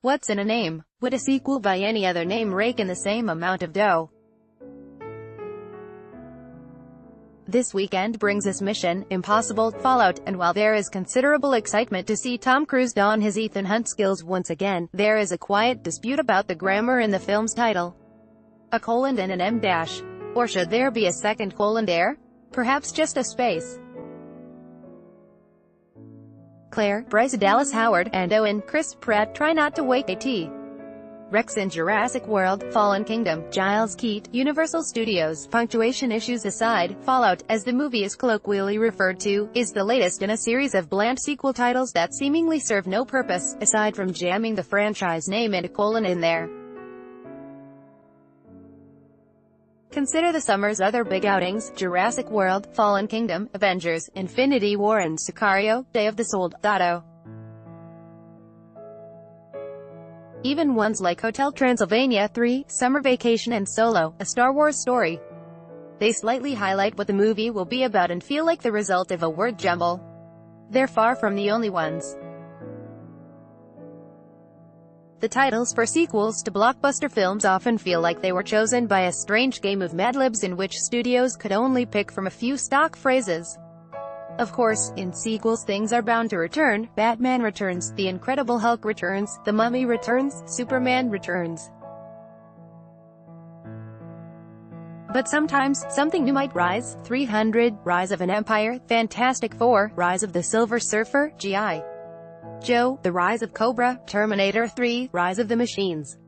What's in a name? Would a sequel by any other name rake in the same amount of dough? This weekend brings us Mission Impossible Fallout, and while there is considerable excitement to see Tom Cruise don his Ethan Hunt skills once again, there is a quiet dispute about the grammar in the film's title. A colon and an M dash. Or should there be a second colon there? Perhaps just a space. Claire, Bryce Dallas Howard, and Owen, Chris Pratt try not to wake a T. Rex in Jurassic World, Fallen Kingdom, Giles Keat, Universal Studios. Punctuation issues aside, Fallout, as the movie is colloquially referred to, is the latest in a series of bland sequel titles that seemingly serve no purpose, aside from jamming the franchise name and a colon in there. Consider the summer's other big outings: Jurassic World, Fallen Kingdom, Avengers, Infinity War and Sicario, Day of the Soldado. Even ones like Hotel Transylvania 3, Summer Vacation and Solo, A Star Wars Story. They slightly highlight what the movie will be about and feel like the result of a word jumble. They're far from the only ones. The titles for sequels to blockbuster films often feel like they were chosen by a strange game of Mad Libs in which studios could only pick from a few stock phrases. Of course, in sequels things are bound to return. Batman Returns, The Incredible Hulk Returns, The Mummy Returns, Superman Returns. But sometimes, something new might rise. 300, Rise of an Empire, Fantastic Four, Rise of the Silver Surfer, G.I. Joe, The Rise of Cobra, Terminator 3, Rise of the Machines.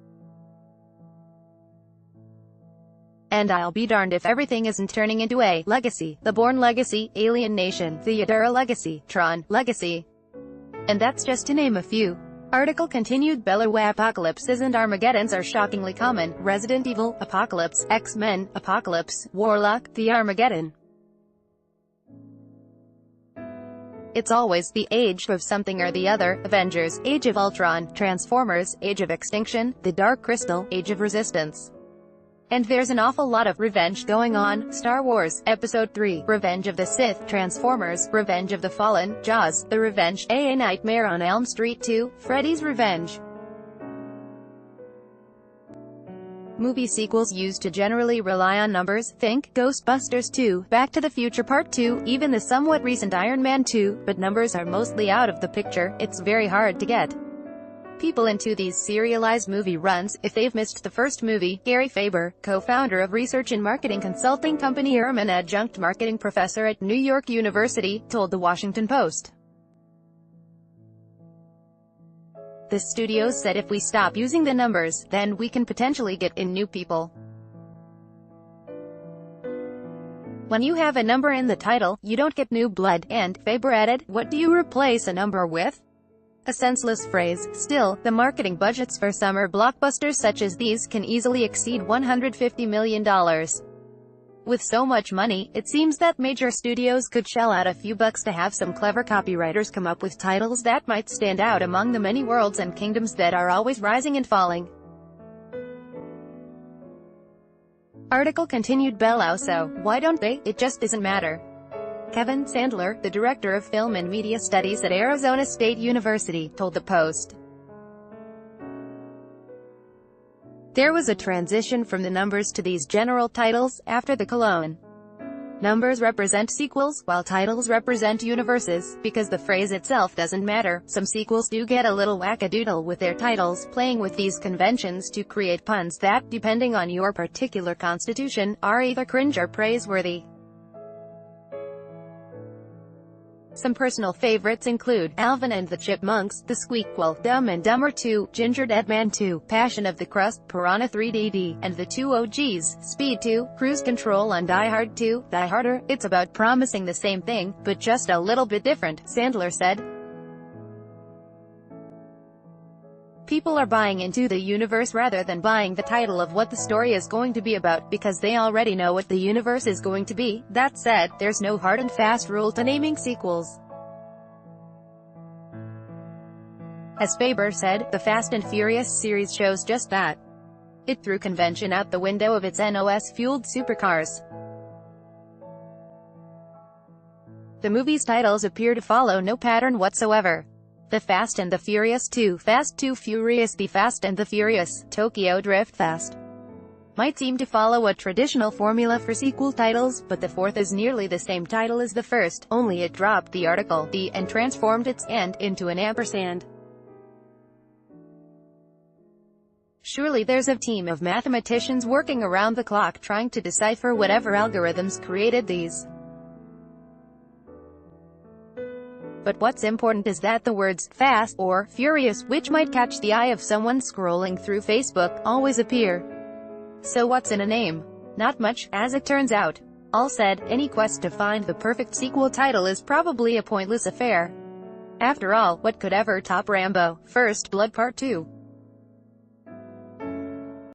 And I'll be darned if everything isn't turning into a Legacy, The Bourne Legacy, Alien Nation, The Yadira Legacy, Tron Legacy. And that's just to name a few. Article continued. Bellew apocalypses and Armageddons are shockingly common. Resident Evil, Apocalypse, X-Men, Apocalypse, Warlock, The Armageddon. It's always the age of something or the other. Avengers, Age of Ultron, Transformers, Age of Extinction, The Dark Crystal, Age of Resistance. And there's an awful lot of revenge going on. Star Wars, Episode 3, Revenge of the Sith, Transformers, Revenge of the Fallen, Jaws, The Revenge, A Nightmare on Elm Street 2, Freddy's Revenge. Movie sequels used to generally rely on numbers. Think Ghostbusters 2, Back to the Future Part 2, even the somewhat recent Iron Man 2, but numbers are mostly out of the picture. It's very hard to get people into these serialized movie runs if they've missed the first movie. Gary Faber, co-founder of research and marketing consulting company Ehrman, adjunct marketing professor at New York University, told The Washington Post. The studios said if we stop using the numbers, then we can potentially get in new people. When you have a number in the title, you don't get new blood, and, Faber added, what do you replace a number with? A senseless phrase. Still, the marketing budgets for summer blockbusters such as these can easily exceed $150 million. With so much money, it seems that major studios could shell out a few bucks to have some clever copywriters come up with titles that might stand out among the many worlds and kingdoms that are always rising and falling. Article continued. Bellew, so why don't they? It just doesn't matter. Kevin Sandler, the director of film and media studies at Arizona State University, told the Post. There was a transition from the numbers to these general titles, after the colon. Numbers represent sequels, while titles represent universes, because the phrase itself doesn't matter. Some sequels do get a little wackadoodle with their titles, playing with these conventions to create puns that, depending on your particular constitution, are either cringe or praiseworthy. Some personal favorites include Alvin and the Chipmunks, The Squeakquel, Dumb and Dumber 2, Ginger Dead Man 2, Passion of the Crust, Piranha 3D, and the Two OGs, Speed 2, Cruise Control and Die Hard 2, Die Harder. It's about promising the same thing, but just a little bit different, Sandler said. People are buying into the universe rather than buying the title of what the story is going to be about, because they already know what the universe is going to be. That said, there's no hard and fast rule to naming sequels. As Faber said, the Fast and Furious series shows just that. It threw convention out the window of its NOS-fueled supercars. The movie's titles appear to follow no pattern whatsoever. The Fast and the Furious 2, Fast 2 Furious, The Fast and the Furious, Tokyo Drift Fast might seem to follow a traditional formula for sequel titles, but the fourth is nearly the same title as the first, only it dropped the article "the" and transformed its "and" into an ampersand. Surely there's a team of mathematicians working around the clock trying to decipher whatever algorithms created these. But what's important is that the words "fast" or "furious," which might catch the eye of someone scrolling through Facebook, always appear. So what's in a name? Not much, as it turns out. All said, any quest to find the perfect sequel title is probably a pointless affair. After all, what could ever top Rambo: First Blood Part 2?